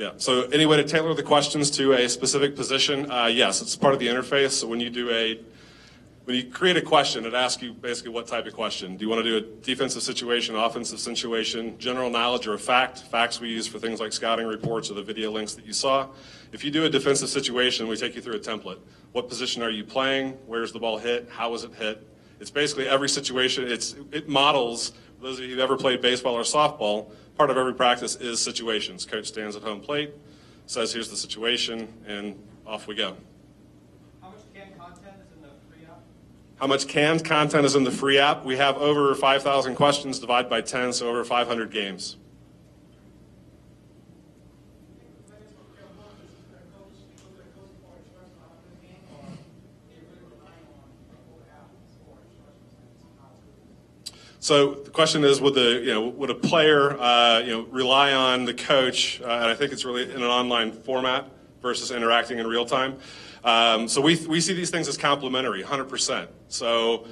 Yeah, so any way to tailor the questions to a specific position? Yes, it's part of the interface. So when you create a question, it asks you basically what type of question. Do you want to do a defensive situation, offensive situation, general knowledge, or a fact? Facts we use for things like scouting reports or the video links that you saw. If you do a defensive situation, we take you through a template. What position are you playing? Where's the ball hit? How was it hit? It's basically every situation. It models, for those of you who've ever played baseball or softball, part of every practice is situations. Coach stands at home plate, says here's the situation, and off we go. How much canned content is in the free app? How much canned content is in the free app? We have over 5,000 questions, divide by 10, so over 500 games. So the question is, would a player rely on the coach? And I think it's really in an online format versus interacting in real time. So we see these things as complementary, 100%. So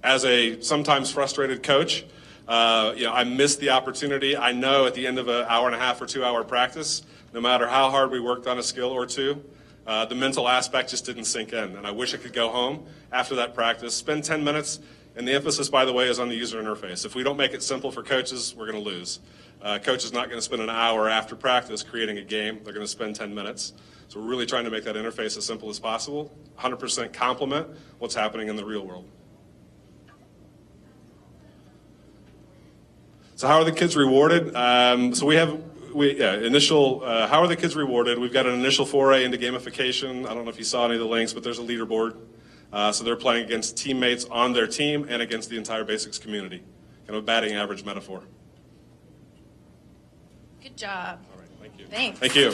as a sometimes frustrated coach, I missed the opportunity. I know at the end of an hour and a half or 2 hour practice, no matter how hard we worked on a skill or two, the mental aspect just didn't sink in. And I wish I could go home after that practice, spend 10 minutes. And the emphasis, by the way, is on the user interface. If we don't make it simple for coaches, we're going to lose. Coach is not going to spend an hour after practice creating a game. They're going to spend 10 minutes. So we're really trying to make that interface as simple as possible, 100% complement what's happening in the real world. So how are the kids rewarded? So how are the kids rewarded? We've got an initial foray into gamification. I don't know if you saw any of the links, but there's a leaderboard. So they're playing against teammates on their team and against the entire basics community. Kind of a batting average metaphor. Good job. All right, thank you. Thanks. Thank you.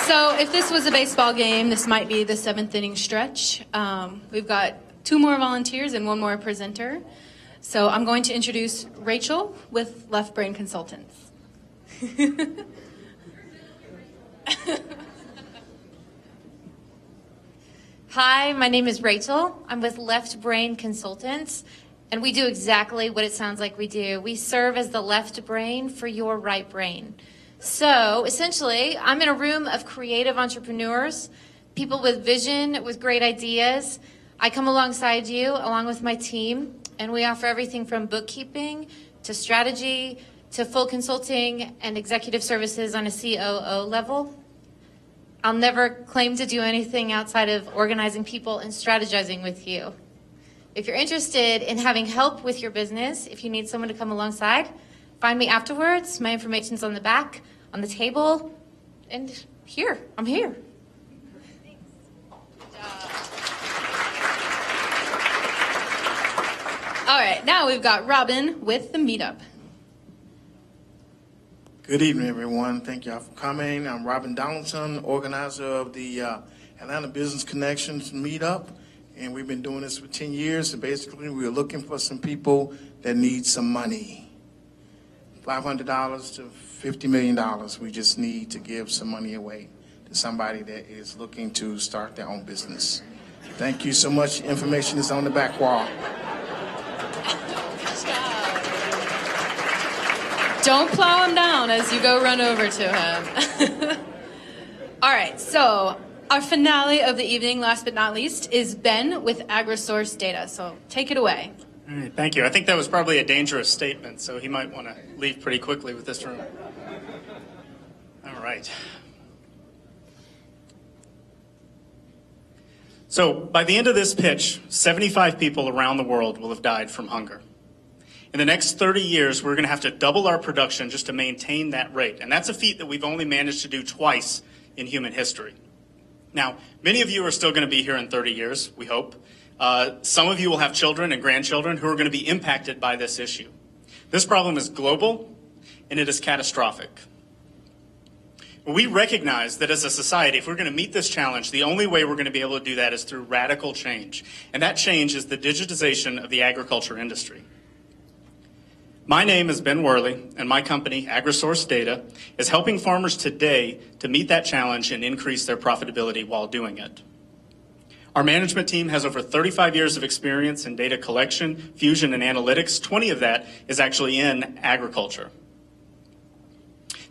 So if this was a baseball game, this might be the 7th inning stretch. We've got 2 more volunteers and 1 more presenter. So I'm going to introduce Rachel with Left Brain Consultants. Hi, my name is Rachel. I'm with Left Brain Consultants, and we do exactly what it sounds like we do. We serve as the left brain for your right brain. So essentially, I'm in a room of creative entrepreneurs, people with vision, with great ideas. I come alongside you, along with my team, and we offer everything from bookkeeping to strategy to full consulting and executive services on a COO level. I'll never claim to do anything outside of organizing people and strategizing with you. If you're interested in having help with your business, if you need someone to come alongside, find me afterwards. My information's on the back, on the table, and here. I'm here. All right, now we've got Robin with the meetup. Good evening, everyone. Thank y'all for coming. I'm Robin Donaldson, organizer of the Atlanta Business Connections meetup, and we've been doing this for 10 years, and basically we're looking for some people that need some money. $500 to $50 million. We just need to give some money away to somebody that is looking to start their own business. Thank you so much. Information is on the back wall. Don't plow him down as you go run over to him. All right, so our finale of the evening, last but not least, is Ben with AgriSource Data. So take it away. All right, thank you. I think that was probably a dangerous statement, so he might want to leave pretty quickly with this room. All right. So by the end of this pitch, 75 people around the world will have died from hunger. In the next 30 years, we're going to have to double our production just to maintain that rate. And that's a feat that we've only managed to do twice in human history. Now, many of you are still going to be here in 30 years, we hope. Some of you will have children and grandchildren who are going to be impacted by this issue. This problem is global, and it is catastrophic. We recognize that as a society, if we're going to meet this challenge, the only way we're going to be able to do that is through radical change. And that change is the digitization of the agriculture industry. My name is Ben Worley, and my company, AgriSource Data, is helping farmers today to meet that challenge and increase their profitability while doing it. Our management team has over 35 years of experience in data collection, fusion, and analytics. 20 of that is actually in agriculture.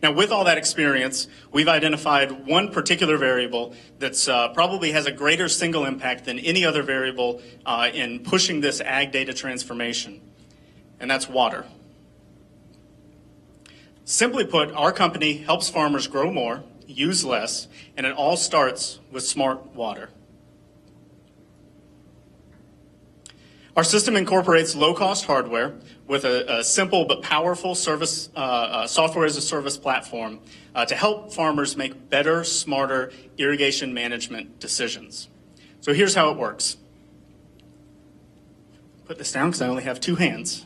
Now, with all that experience, we've identified one particular variable that's probably has a greater single impact than any other variable in pushing this ag data transformation, and that's water. Simply put, our company helps farmers grow more, use less, and it all starts with smart water. Our system incorporates low-cost hardware with a simple but powerful service, software as a service platform to help farmers make better, smarter irrigation management decisions. So here's how it works. Put this down because I only have two hands.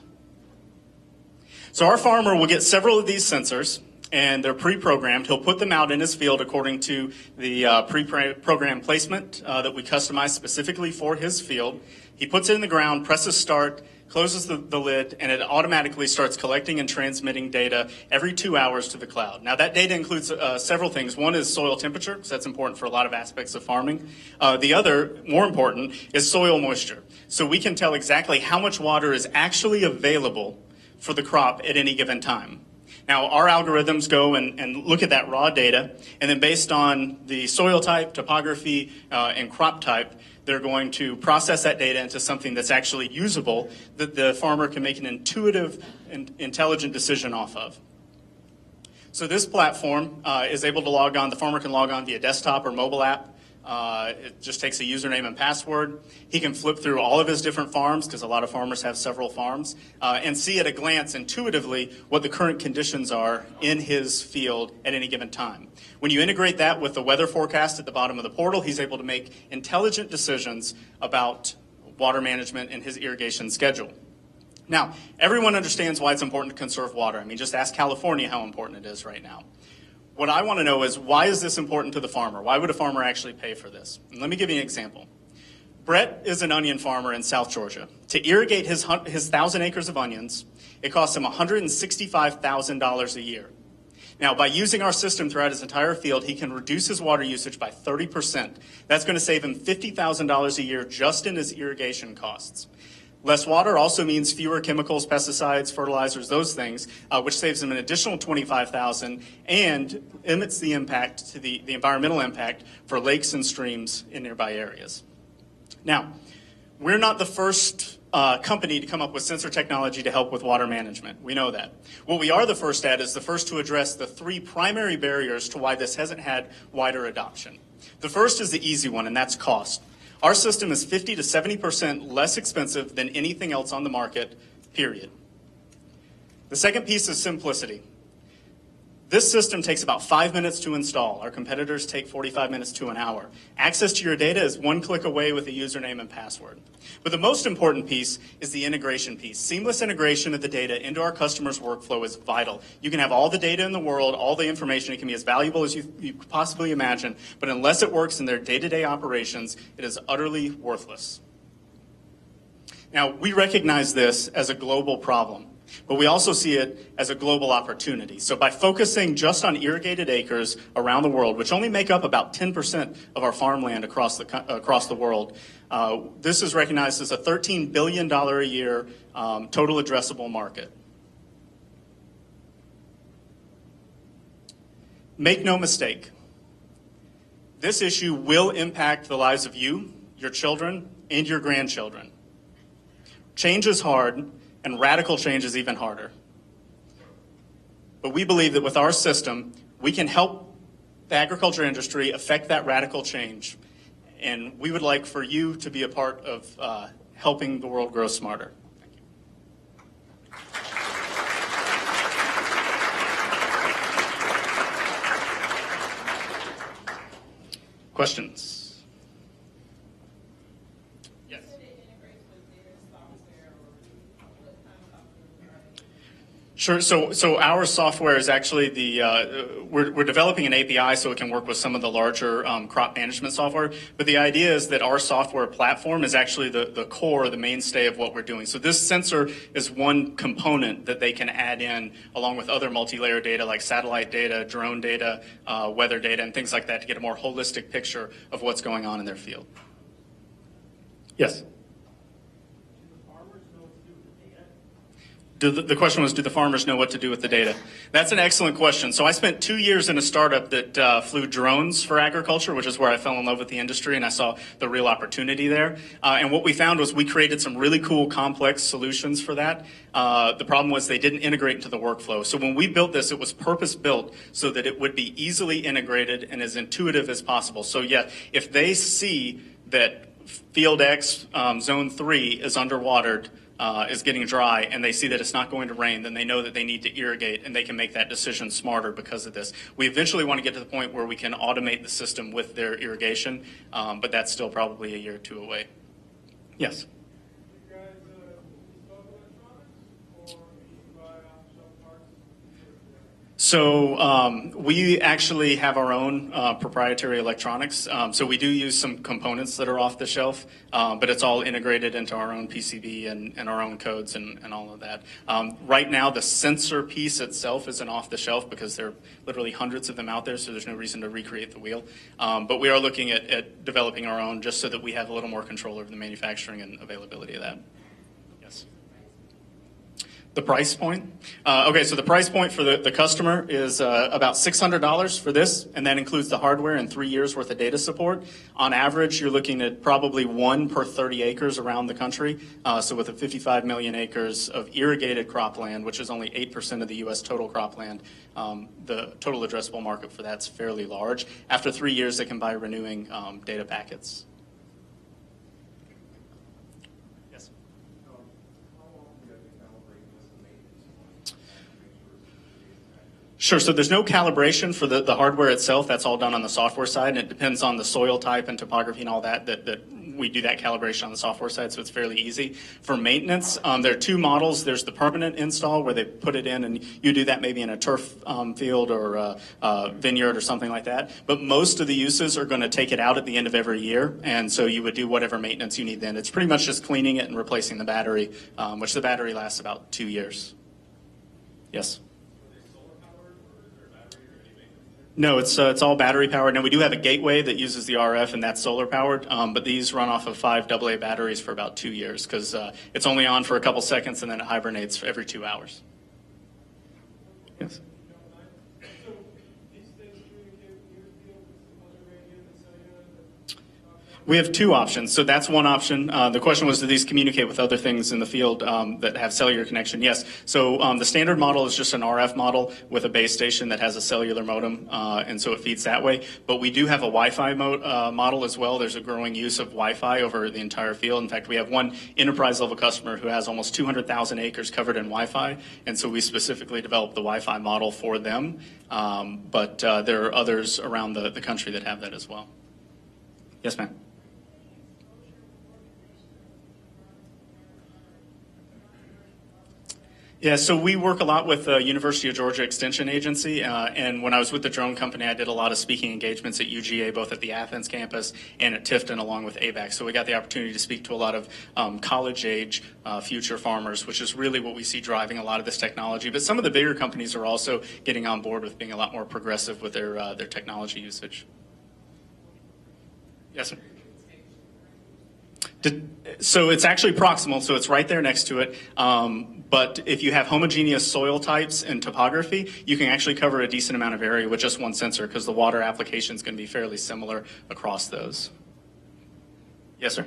So our farmer will get several of these sensors, and they're pre-programmed. He'll put them out in his field according to the pre-programmed placement that we customize specifically for his field. He puts it in the ground, presses start, closes the lid, and it automatically starts collecting and transmitting data every 2 hours to the cloud. Now that data includes several things. One is soil temperature, because that's important for a lot of aspects of farming. The other, more important, is soil moisture. So we can tell exactly how much water is actually available for the crop at any given time. Now, our algorithms go and look at that raw data, and then based on the soil type, topography, and crop type, they're going to process that data into something that's actually usable that the farmer can make an intuitive and intelligent decision off of. So this platform is able to log on. The farmer can log on via desktop or mobile app. It just takes a username and password. He can flip through all of his different farms, because a lot of farmers have several farms, and see at a glance intuitively what the current conditions are in his field at any given time. When you integrate that with the weather forecast at the bottom of the portal, he's able to make intelligent decisions about water management and his irrigation schedule. Now, everyone understands why it's important to conserve water. I mean, just ask California how important it is right now. What I want to know is, why is this important to the farmer? Why would a farmer actually pay for this? And let me give you an example. Brett is an onion farmer in South Georgia. To irrigate his 1,000 acres of onions, it costs him $165,000 a year. Now, by using our system throughout his entire field, he can reduce his water usage by 30%. That's going to save him $50,000 a year just in his irrigation costs. Less water also means fewer chemicals, pesticides, fertilizers, those things, which saves them an additional $25,000 and limits the impact to the environmental impact for lakes and streams in nearby areas. Now, we're not the first company to come up with sensor technology to help with water management. We know that. What we are the first at is the first to address the three primary barriers to why this hasn't had wider adoption. The first is the easy one, and that's cost. Our system is 50 to 70% less expensive than anything else on the market, period. The second piece is simplicity. This system takes about 5 minutes to install. Our competitors take 45 minutes to an hour. Access to your data is one click away with a username and password. But the most important piece is the integration piece. Seamless integration of the data into our customers' workflow is vital. You can have all the data in the world, all the information, it can be as valuable as you could possibly imagine, but unless it works in their day-to-day operations, it is utterly worthless. Now, we recognize this as a global problem, but we also see it as a global opportunity. So by focusing just on irrigated acres around the world, which only make up about 10% of our farmland across the world, this is recognized as a $13 billion a year total addressable market. Make no mistake, this issue will impact the lives of you, your children, and your grandchildren. Change is hard, and radical change is even harder. But we believe that with our system, we can help the agriculture industry affect that radical change. And we would like for you to be a part of helping the world grow smarter. Thank you. Questions? Sure. So our software is actually we're developing an API so it can work with some of the larger crop management software. But the idea is that our software platform is actually the core, the mainstay of what we're doing. So this sensor is one component that they can add in along with other multi-layer data like satellite data, drone data, weather data, and things like that to get a more holistic picture of what's going on in their field. Yes. The question was, do the farmers know what to do with the data? That's an excellent question. So I spent 2 years in a startup that flew drones for agriculture, which is where I fell in love with the industry, and I saw the real opportunity there. And what we found was we created some really cool, complex solutions for that. The problem was they didn't integrate into the workflow. So when we built this, it was purpose-built so that it would be easily integrated and as intuitive as possible. So yeah, if they see that field X, zone 3 is underwatered, is getting dry, and they see that it's not going to rain, then they know that they need to irrigate, and they can make that decision smarter because of this. We eventually want to get to the point where we can automate the system with their irrigation, but that's still probably a year or two away. Yes? So we actually have our own proprietary electronics. So we do use some components that are off the shelf, but it's all integrated into our own PCB and our own codes and all of that. Right now, the sensor piece itself isn't off the shelf because there are literally hundreds of them out there, so there's no reason to recreate the wheel. But we are looking at developing our own just so that we have a little more control over the manufacturing and availability of that. The price point? Okay, so the price point for the customer is about $600 for this, and that includes the hardware and 3 years worth of data support. On average, you're looking at probably 1 per 30 acres around the country. So with the 55 million acres of irrigated cropland, which is only 8% of the U.S. total cropland, the total addressable market for that's fairly large. After 3 years, they can buy renewing data packets. Sure, so there's no calibration for the hardware itself. That's all done on the software side, and it depends on the soil type and topography and all that we do that calibration on the software side, so it's fairly easy. For maintenance, there are 2 models. There's the permanent install where they put it in, and you do that maybe in a turf field or a vineyard or something like that. But most of the uses are going to take it out at the end of every year, and so you would do whatever maintenance you need then. It's pretty much just cleaning it and replacing the battery, which the battery lasts about 2 years. Yes? No, it's all battery powered. Now we do have a gateway that uses the RF, and that's solar powered. But these run off of 5 AA batteries for about 2 years because it's only on for a couple seconds and then it hibernates for every 2 hours. Yes. We have two options. So that's one option. The question was, do these communicate with other things in the field that have cellular connection? Yes. So the standard model is just an RF model with a base station that has a cellular modem, and so it feeds that way. But we do have a Wi-Fi model as well. There's a growing use of Wi-Fi over the entire field. In fact, we have one enterprise-level customer who has almost 200,000 acres covered in Wi-Fi, and so we specifically developed the Wi-Fi model for them. But there are others around the country that have that as well. Yes, ma'am. Yeah, so we work a lot with the University of Georgia Extension Agency, and when I was with the drone company, I did a lot of speaking engagements at UGA, both at the Athens campus and at Tifton, along with ABAC. So we got the opportunity to speak to a lot of college-age future farmers, which is really what we see driving a lot of this technology. But some of the bigger companies are also getting on board with being a lot more progressive with their technology usage. Yes, sir. So it's actually proximal, so it's right there next to it. But if you have homogeneous soil types and topography, you can actually cover a decent amount of area with just one sensor because the water application is going to be fairly similar across those. Yes, sir?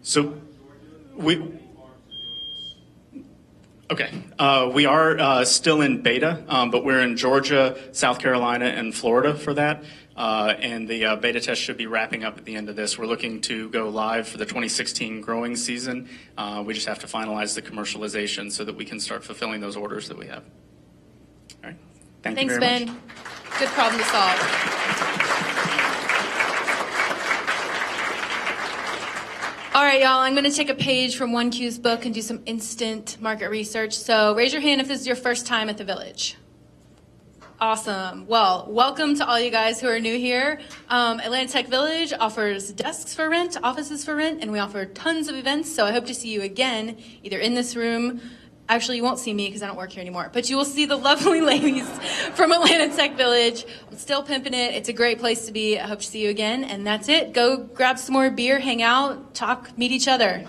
So we are still in beta, but we're in Georgia, South Carolina, and Florida for that. And the beta test should be wrapping up at the end of this. We're looking to go live for the 2016 growing season. We just have to finalize the commercialization so that we can start fulfilling those orders that we have. All right. Thanks, you very Ben. much. Good problem to solve. All right, y'all, I'm going to take a page from 1Q's book and do some instant market research. So raise your hand if this is your first time at the Village. Awesome. Well, welcome to all you guys who are new here. Atlanta Tech Village offers desks for rent, offices for rent, and we offer tons of events. So I hope to see you again, either in this room. Actually, you won't see me because I don't work here anymore. But you will see the lovely ladies from Atlanta Tech Village. I'm still pimping it. It's a great place to be. I hope to see you again. And that's it. Go grab some more beer, hang out, talk, meet each other.